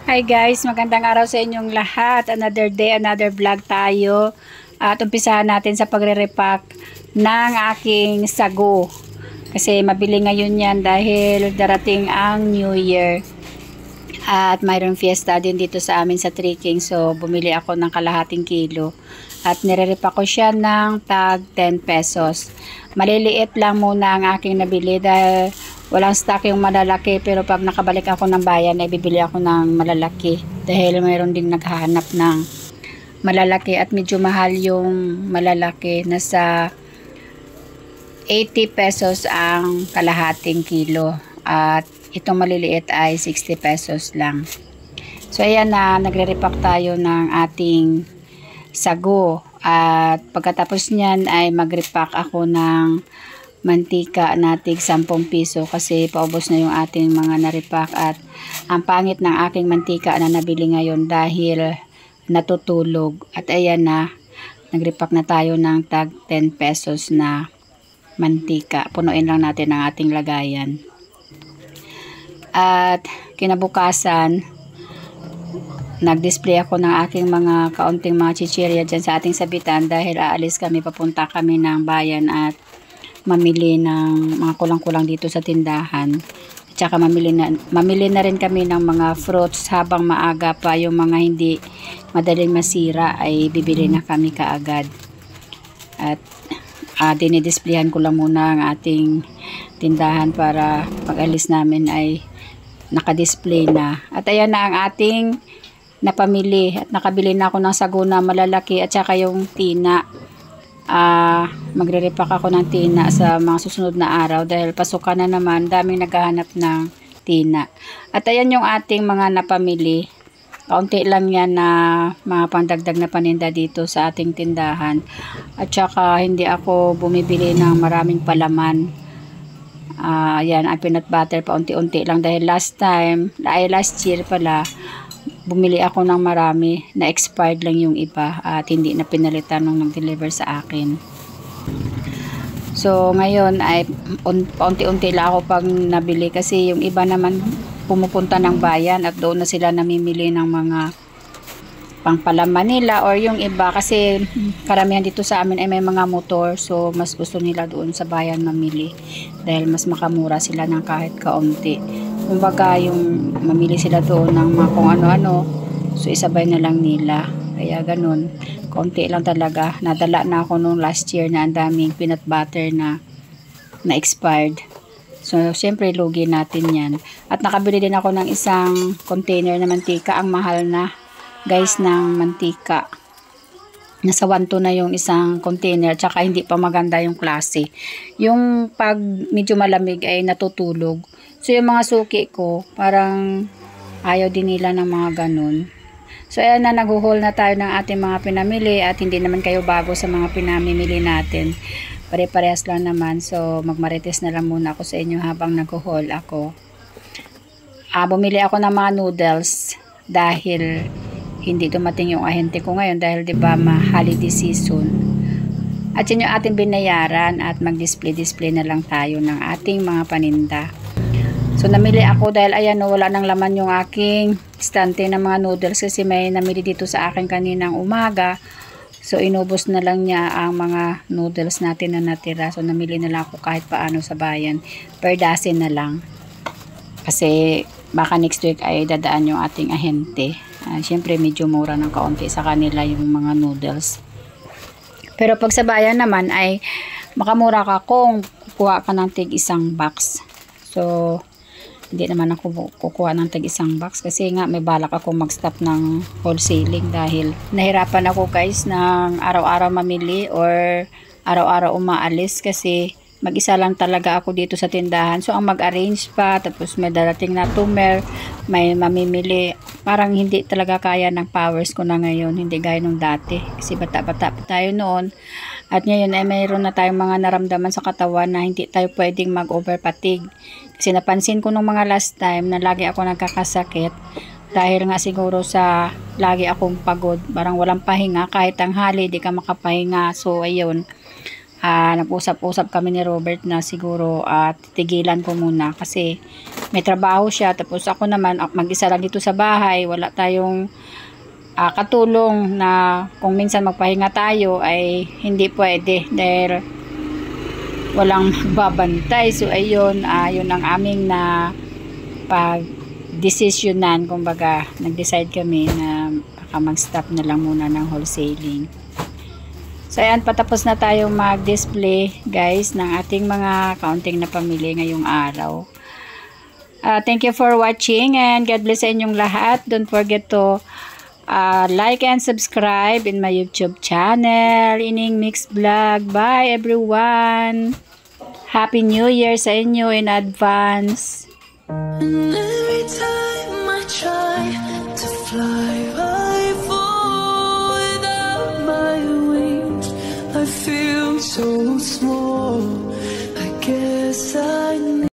Hi guys, magandang araw sa inyong lahat. Another day, another vlog tayo. At umpisahan natin sa pagre-repack ng aking sago. Kasi mabili ngayon yan dahil darating ang New Year. At mayroong fiesta din dito sa amin sa Triking. So bumili ako ng kalahating kilo. At nire-repack ko siya ng tag 10 pesos. Maliliit lang muna ang aking nabili dahil walang stock yung malalaki, pero pag nakabalik ako ng bayan ay bibili ako ng malalaki dahil mayroon ding naghahanap ng malalaki at medyo mahal yung malalaki, nasa 80 pesos ang kalahating kilo at itong maliliit ay 60 pesos lang. So ayan na, nagre-repack tayo ng ating sago at pagkatapos niyan ay mag-repack ako ng mantika na tig 10 piso kasi paubos na yung ating mga naripak at ang pangit ng aking mantika na nabili ngayon dahil natutulog. At ayan na, nagrepack na tayo ng tag 10 pesos na mantika. Punuin lang natin ang ating lagayan. At kinabukasan, nag-display ako ng aking mga kaunting mga chichirya dyan sa ating sabitan dahil aalis kami, papunta kami ng bayan at mamili ng mga kulang-kulang dito sa tindahan. At saka mamili na rin kami ng mga fruits habang maaga pa, yung mga hindi madaling masira ay bibili na kami kaagad. At dinidisplayhan ko lang muna ang ating tindahan para pag-alis namin ay nakadisplay na. At ayan na ang ating napamili at nakabili na ako ng sago na malalaki at saka yung tina. Magre-repack ako ng tina sa mga susunod na araw dahil pasukan na naman, daming naghahanap ng tina. At ayan yung ating mga napamili. Kaunti lang yan na mga pandagdag na paninda dito sa ating tindahan. At saka hindi ako bumibili ng maraming palaman. Yan, ang peanut butter paunti-unti lang dahil last year pala, bumili ako ng marami na expired lang yung iba at hindi na pinalitan nung nag-deliver sa akin. So ngayon ay paunti-unti lang ako pag nabili kasi yung iba naman pumupunta ng bayan at doon na sila namimili ng mga pangpalaman nila, or yung iba kasi karamihan dito sa amin ay may mga motor, so mas gusto nila doon sa bayan mamili dahil mas makamura sila ng kahit kaunti. Kumbaga yung mamili sila doon ng mga kung ano-ano, so isabay na lang nila. Kaya ganun, konti lang talaga. Nadala na ako nung last year na ang daming peanut butter na expired. So syempre lugi natin yan. At nakabili din ako ng isang container na mantika. Ang mahal na guys ng mantika. Nasa 1.2 na yung isang container, tsaka hindi pa maganda yung klase. Yung pag medyo malamig ay natutulog. So yung mga suki ko, parang ayaw din nila ng mga ganun. So ayan na, nag-haul na tayo ng ating mga pinamili at hindi naman kayo bago sa mga pinamimili natin. Pare-parehas lang naman. So magmarites na lang muna ako sa inyo habang nag-haul ako. Bumili ako ng mga noodles dahil hindi dumating yung ahente ko ngayon dahil 'di ba holiday season. At yun yung ating binayaran at mag-display na lang tayo ng ating mga paninda. So namili ako dahil ayan, wala nang laman yung aking stante ng mga noodles kasi may namili dito sa akin kaninang umaga. So inubos na lang niya ang mga noodles natin na natira. So namili na lang ako kahit paano sa bayan. Per dozen na lang. Kasi baka next week ay dadaan yung ating ahente. Siyempre medyo mura ng kaunti sa kanila yung mga noodles. Pero pag sa bayan naman ay makamura ka kung kukuha ka ng tig isang box. So hindi naman ako kukuha ng tig isang box kasi nga may balak ako mag-stop ng wholesaling dahil nahirapan ako guys ng araw-araw mamili or araw-araw umaalis kasi mag-isa lang talaga ako dito sa tindahan. So ang mag-arrange pa, tapos may darating na tumer, may mamimili, parang hindi talaga kaya ng powers ko na ngayon, hindi gaya nung dati kasi bata-bata pa tayo noon. At ngayon ay mayroon na tayong mga naramdaman sa katawan na hindi tayo pwedeng mag-over fatigue. Kasi napansin ko nung mga last time na lagi ako nagkakasakit dahil nga siguro sa lagi akong pagod, parang walang pahinga, kahit tanghali di ka makapahinga. So ayun, nag-usap-usap kami ni Robert na siguro titigilan ko muna kasi may trabaho siya, tapos ako naman mag-isa lang dito sa bahay, wala tayong katulong na kung minsan magpahinga tayo ay hindi pwede dahil walang magbabantay. So ayun, yun ang aming na pag-desisyonan, kumbaga nag-decide kami na baka mag-stop na lang muna ng wholesaling. So ayan, patapos na tayo mag-display guys ng ating mga kaunting na pamili ngayong araw. Thank you for watching and God bless sa inyong lahat. Don't forget to like and subscribe in my YouTube channel, Ining Mix Vlog. Bye everyone! Happy New Year sa inyo in advance! And every time I try to fly, I fall without my wings. I feel so small. I guess I